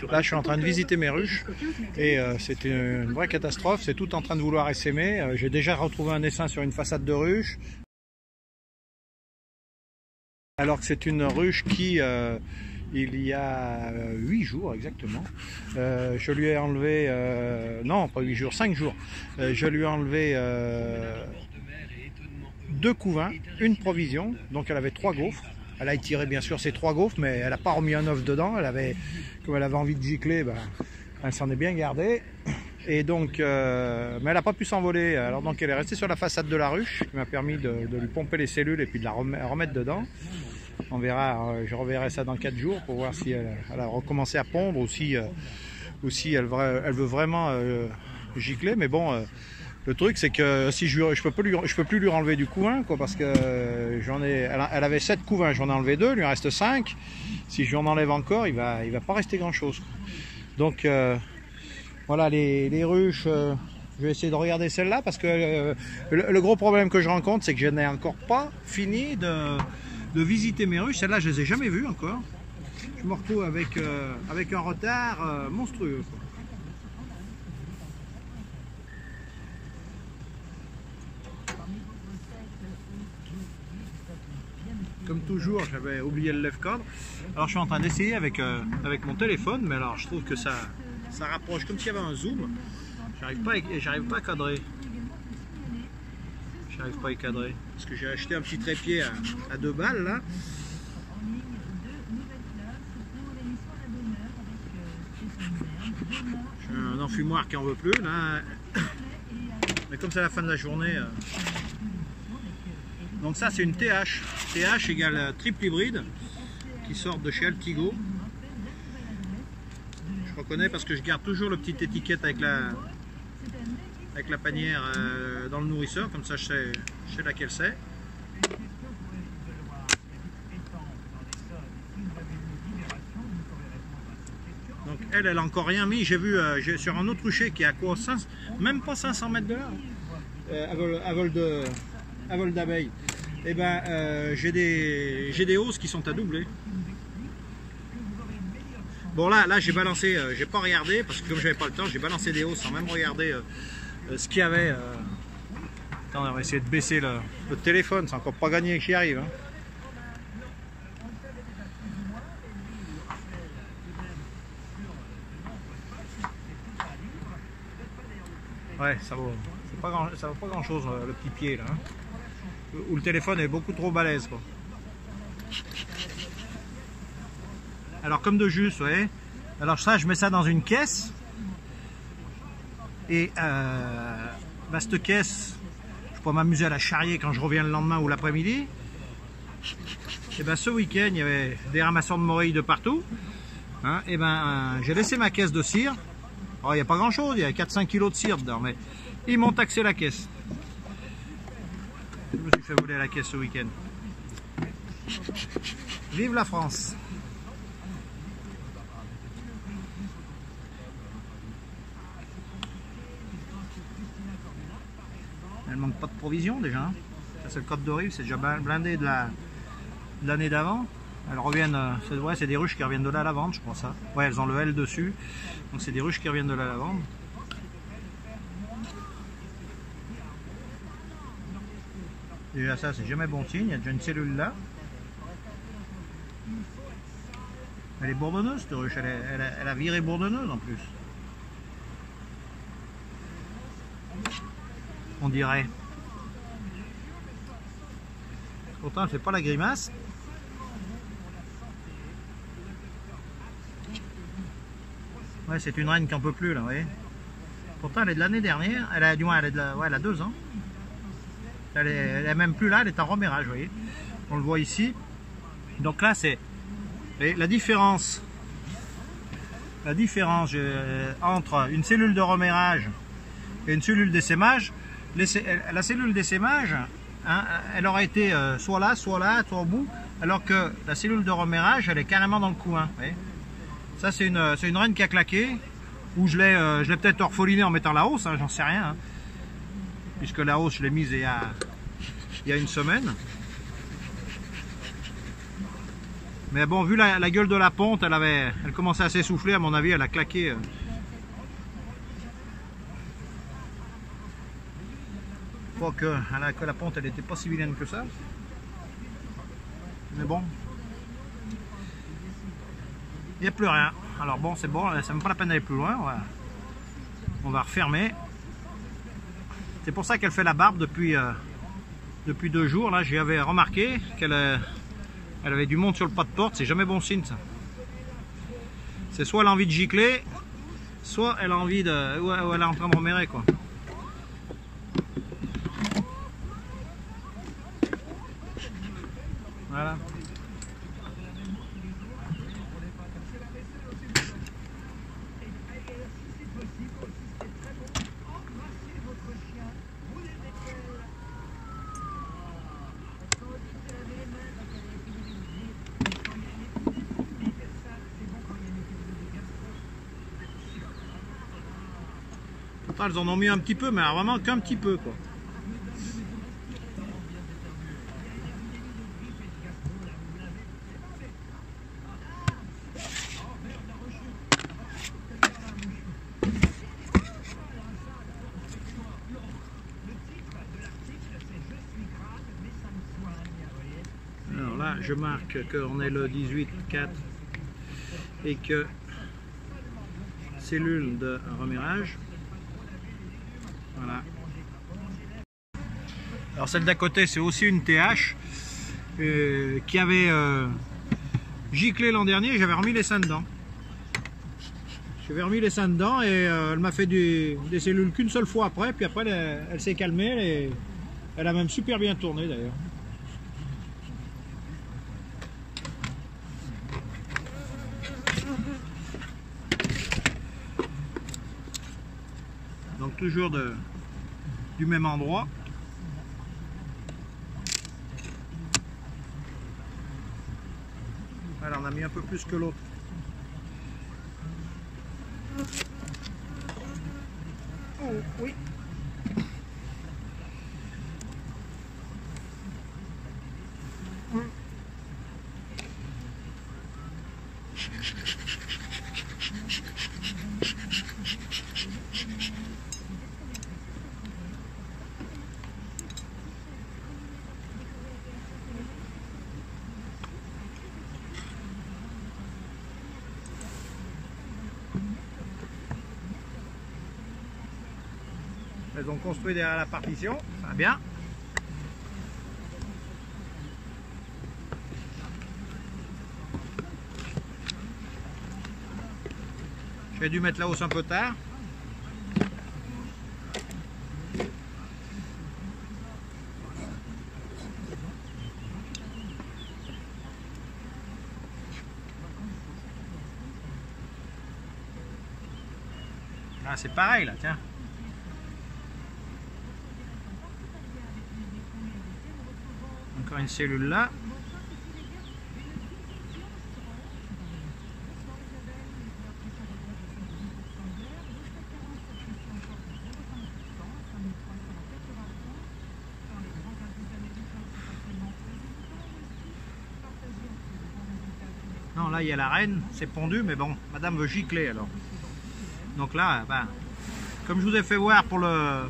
Là, je suis en train de visiter mes ruches et c'est une vraie catastrophe. C'est tout en train de vouloir essaimer. J'ai déjà retrouvé un essaim sur une façade de ruche. Alors que c'est une ruche qui, il y a 8 jours exactement, je lui ai enlevé, non pas 8 jours, 5 jours, je lui ai enlevé 2 couvains, une provision, donc elle avait 3 gaufres. Elle a étiré bien sûr ses 3 gaufres, mais elle n'a pas remis un œuf dedans. Elle avait, comme elle avait envie de gicler, ben, elle s'en est bien gardée. Et donc, mais elle n'a pas pu s'envoler. Alors donc elle est restée sur la façade de la ruche, qui m'a permis de lui pomper les cellules et puis de la remettre dedans. On verra, je reverrai ça dans 4 jours pour voir si elle a recommencé à pondre ou si elle veut vraiment gicler. Mais bon, le truc c'est que si je peux plus lui renlever du couvain, quoi, parce que elle avait 7 couvains, j'en ai enlevé 2, il lui en reste 5. Si je lui en enlève encore, il va pas rester grand chose. Donc voilà les ruches. Je vais essayer de regarder celle-là parce que le gros problème que je rencontre, c'est que je n'ai encore pas fini de visiter mes ruches. Celle-là, je ne les ai jamais vues encore. Je me retrouve avec un retard monstrueux, quoi. Comme toujours, j'avais oublié le lève-cadre. Alors je suis en train d'essayer avec mon téléphone, mais alors je trouve que ça rapproche comme s'il y avait un zoom. J'arrive pas à cadrer. J'arrive pas à y cadrer. Parce que j'ai acheté un petit trépied à 2 balles là. J'ai un enfumoir qui en veut plus là. Mais comme c'est la fin de la journée. Donc ça c'est une TH. TH égale triple hybride qui sort de chez Altigo. Je reconnais parce que je garde toujours le petite étiquette avec la panière dans le nourrisseur, comme ça je sais laquelle c'est. Donc elle a encore rien mis. J'ai vu sur un autre rucher qui est à quoi, même pas 500 mètres de là, à vol d'abeille. Et ben j'ai des hausses qui sont à doubler. Bon là j'ai balancé, j'ai pas regardé parce que comme j'avais pas le temps, j'ai balancé des hausses sans même regarder ce qu'il y avait. Attends, on va essayer de baisser le téléphone, c'est encore pas gagné que j'y arrive. Hein. Ouais, ça vaut pas grand chose le petit pied là. Hein. Où le téléphone est beaucoup trop balèze, quoi. Alors comme de juste, vous voyez. Alors ça, je mets ça dans une caisse. Et bah, cette caisse, je pourrais m'amuser à la charrier quand je reviens le lendemain ou l'après-midi. Et ben ce week-end, il y avait des ramasseurs de morilles de partout. Hein, et ben j'ai laissé ma caisse de cire. Alors il n'y a pas grand-chose, il y a 4-5 kg de cire dedans, mais ils m'ont taxé la caisse. Je me suis fait voler la caisse ce week-end. Vive la France! Elle manque pas de provisions déjà. Hein. Ça c'est le Côte d'Orive, c'est déjà blindé de l'année d'avant. Elles reviennent, c'est des ruches qui reviennent de la lavande, je crois ça. Ouais, elles ont le L dessus, donc c'est des ruches qui reviennent de la lavande. Déjà ça c'est jamais bon signe, il y a déjà une cellule là. Elle est bourdonneuse cette ruche, elle a viré bourdonneuse en plus. On dirait. Pourtant elle fait pas la grimace. Ouais, c'est une reine qui en peut plus là, vous voyez. Pourtant elle est de l'année dernière, elle a 2 ans. Elle est même plus là, elle est en remérage, vous voyez. On le voit ici. Donc là, c'est la différence entre une cellule de remérage et une cellule d'essaimage. La cellule d'essaimage, hein, elle aurait été soit là, soit au bout, alors que la cellule de remérage, elle est carrément dans le couvain. Vous voyez. Ça, c'est une reine qui a claqué, ou je l'ai peut-être orphelinée en mettant la hausse, hein, j'en sais rien. Hein. Puisque la hausse, je l'ai mise il y a une semaine. Mais bon, vu la gueule de la ponte, elle commençait à s'essouffler, à mon avis, elle a claqué. Quoique, la ponte, elle n'était pas si vilaine que ça. Mais bon, il n'y a plus rien. Alors bon, c'est bon, ça ne me pas la peine d'aller plus loin. On va refermer. C'est pour ça qu'elle fait la barbe depuis 2 jours. Là, j'avais remarqué qu'elle avait du monde sur le pas de porte. C'est jamais bon signe, ça. C'est soit elle a envie de gicler, soit elle a envie de, ou elle est en train de remérer, quoi. Voilà. Elles en ont mis un petit peu, mais vraiment qu'un petit peu, quoi. Alors là, je marque qu'on est le 18-4 et que cellule de remirage. Voilà. Alors celle d'à côté, c'est aussi une TH qui avait giclé l'an dernier. J'avais remis les seins dedans. J'avais remis les seins dedans et elle m'a fait des cellules qu'une seule fois après. Puis après, elle s'est calmée et elle a même super bien tourné d'ailleurs. Donc toujours du même endroit. Voilà, on a mis un peu plus que l'autre. Oh oui. Elles ont construit derrière la partition, ça va bien. J'ai dû mettre la hausse un peu tard. Ah, c'est pareil là, tiens. Encore une cellule là. Non, là il y a la reine, c'est pondu, mais bon, madame veut gicler alors. Donc là, ben, comme je vous ai fait voir pour le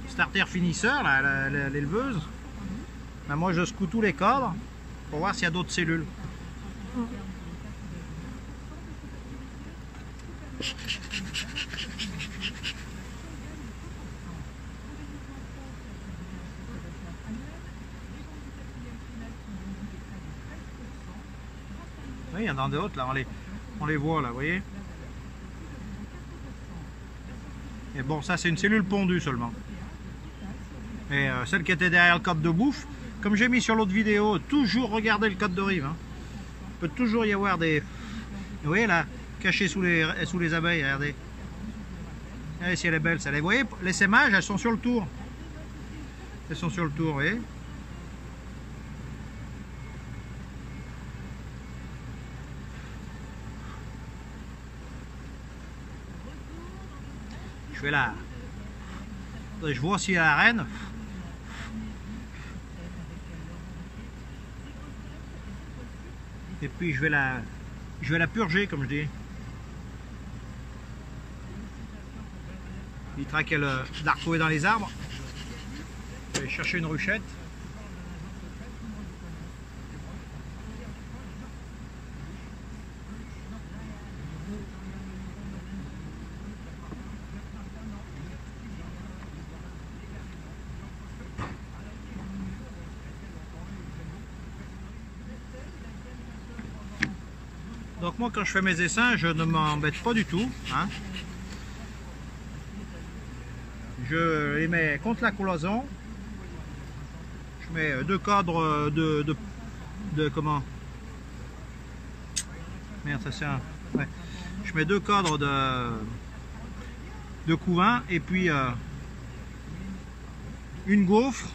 starter finisseur, l'éleveuse, ben moi je secoue tous les cadres pour voir s'il y a d'autres cellules. Oui, il y en a d'autres là, on les voit là, vous voyez. Et bon, ça c'est une cellule pondue seulement. Et celle qui était derrière le cadre de bouffe, comme j'ai mis sur l'autre vidéo, toujours regarder le cadre de rive. Hein. Il peut toujours y avoir des... Vous voyez là, cachées sous les abeilles, regardez. Regardez si elle est belle, celle-là. Vous voyez, les sémages, elles sont sur le tour. Elles sont sur le tour, vous voyez. Je fais là. Je vois s'il y a la reine. Et puis je vais la purger, comme je dis. Il traque de la retrouver dans les arbres. Je vais chercher une ruchette. Donc moi quand je fais mes essaims, je ne m'embête pas du tout. Hein. Je les mets contre la cloison. Je mets deux cadres de comment? Merde, ça c'est un. Ouais. Je mets deux cadres de couvain et puis une gaufre.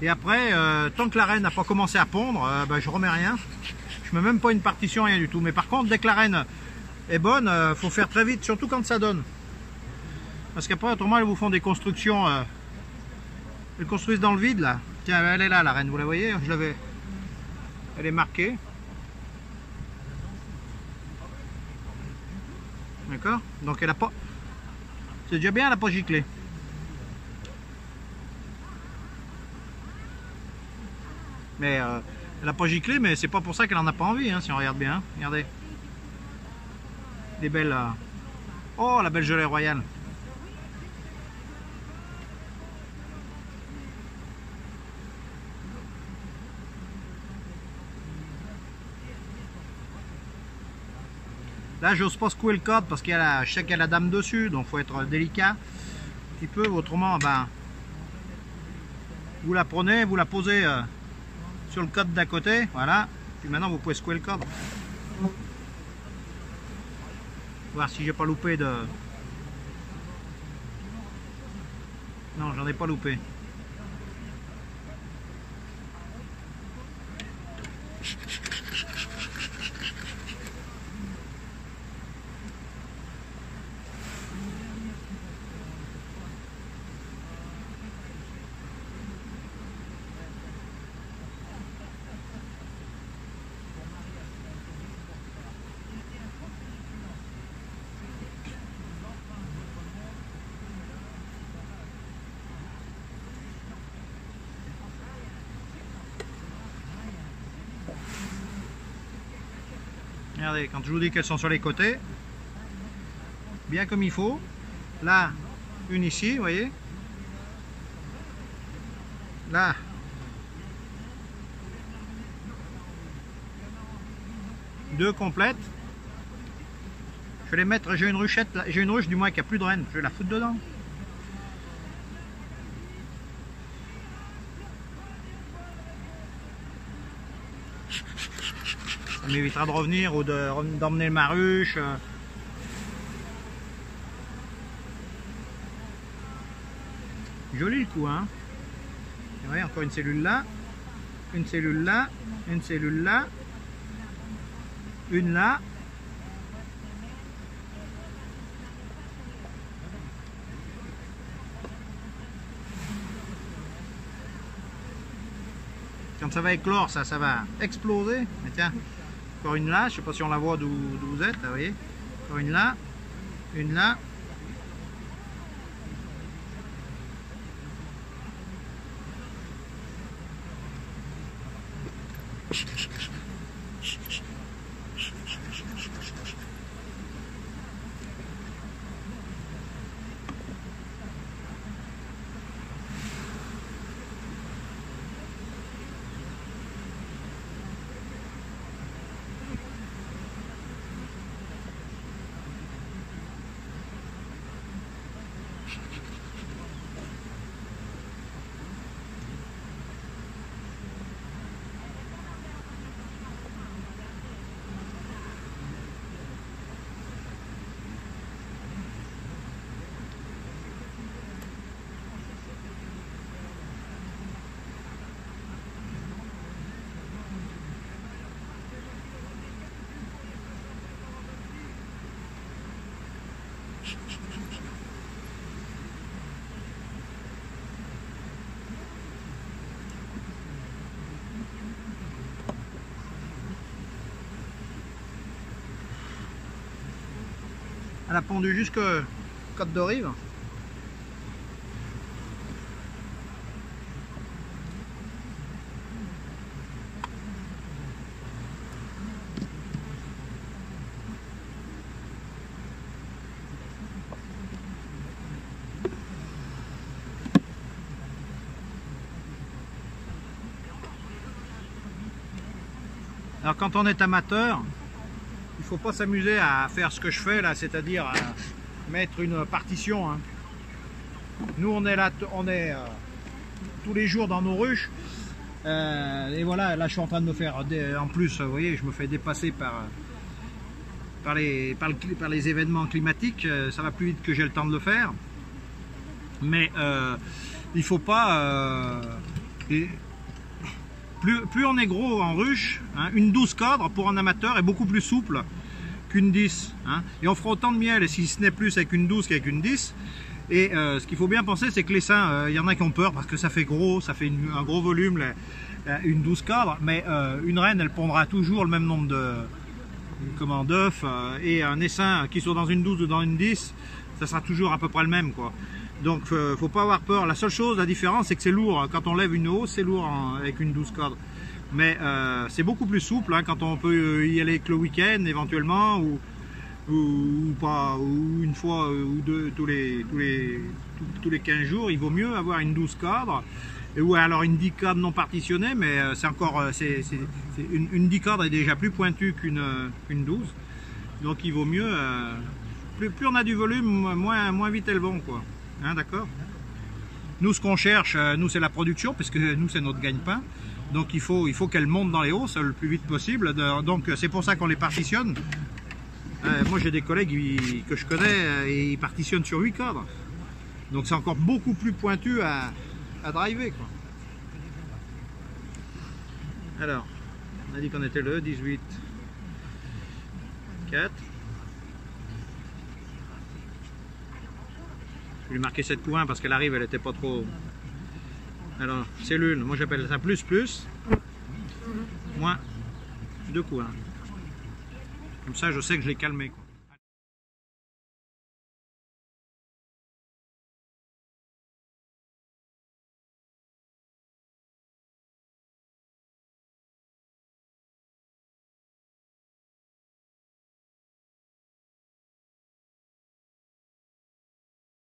Et après, tant que la reine n'a pas commencé à pondre, je remets rien. Je mets même pas une partition, rien du tout. Mais par contre, dès que la reine est bonne, faut faire très vite, surtout quand ça donne. Parce qu'après, autrement, elles vous font des constructions. Elles construisent dans le vide, là. Tiens, elle est là, la reine, vous la voyez? Je l'avais. Elle est marquée. D'accord? Donc, elle a pas. C'est déjà bien, elle n'a pas giclé. Mais elle n'a pas giclé, mais c'est pas pour ça qu'elle en a pas envie, hein, si on regarde bien. Hein. Regardez. Des belles. Oh, la belle gelée royale. Là, j'ose pas secouer le cadre parce qu'il y a je sais qu'il y a la dame dessus, donc il faut être délicat un petit peu. Autrement, vous la prenez, vous la posez sur le cadre d'à côté, voilà. Puis maintenant, vous pouvez secouer le cadre. Voir si j'ai pas loupé de. Non, j'en ai pas loupé. Regardez, quand je vous dis qu'elles sont sur les côtés, bien comme il faut. Là, une ici, vous voyez. Là. Deux complètes. Je vais les mettre, j'ai une ruchette, j'ai une ruche du moins qui a plus de reine, je vais la foutre dedans. Ça m'évitera de revenir ou d'emmener ma ruche. Joli le coup, hein. Et voyez, encore une cellule là, une cellule là, une cellule là, une là. Quand ça va éclore, ça va exploser. Mais tiens, encore une là, je sais pas si on la voit d'où vous êtes, là, vous voyez. Encore une là, une là. Elle a pondu jusqu'à Côte de Rive. Alors quand on est amateur, il ne faut pas s'amuser à faire ce que je fais là, c'est-à-dire à mettre une partition. Hein. Nous on est là, tous les jours dans nos ruches. Et voilà, là je suis en train de me faire, en plus, vous voyez, je me fais dépasser par les événements climatiques. Ça va plus vite que j'ai le temps de le faire. Mais il ne faut pas... Plus on est gros en ruche, hein, une 12 cadres pour un amateur est beaucoup plus souple qu'une 10. Hein, et on fera autant de miel, et si ce n'est plus avec une 12 qu'avec une 10. Et ce qu'il faut bien penser, c'est que les seins, il y en a qui ont peur parce que ça fait gros, ça fait un gros volume, une 12 cadres. Mais une reine, elle pondra toujours le même nombre d'œufs. Et un essaim qui soit dans une 12 ou dans une 10, ça sera toujours à peu près le même, quoi. Donc faut pas avoir peur. La seule chose, la différence, c'est que c'est lourd. Quand on lève une hausse, c'est lourd avec une 12 cadres. Mais c'est beaucoup plus souple hein, quand on peut y aller que le week-end éventuellement ou pas, ou une fois ou deux tous les 15 jours. Il vaut mieux avoir une 12 cadres ou alors une 10 cadres non partitionnée, mais c'est encore une 10 cadres est déjà plus pointue qu'une 12. Donc il vaut mieux plus on a du volume, moins vite elles vont, quoi. Hein, d'accord. Nous, ce qu'on cherche, nous, c'est la production, parce que nous, c'est notre gagne-pain. Donc, il faut qu'elles montent dans les hausses le plus vite possible. Donc, c'est pour ça qu'on les partitionne. Moi, j'ai des collègues que je connais, et ils partitionnent sur 8 cadres. Donc, c'est encore beaucoup plus pointu à driver, quoi. Alors, on a dit qu'on était le 18 4. Je vais lui marquer 7 coups 1 parce qu'elle arrive, elle n'était pas trop... Alors, cellule, moi j'appelle ça plus, moins 2 coups 1. Comme ça, je sais que je l'ai calmé, quoi.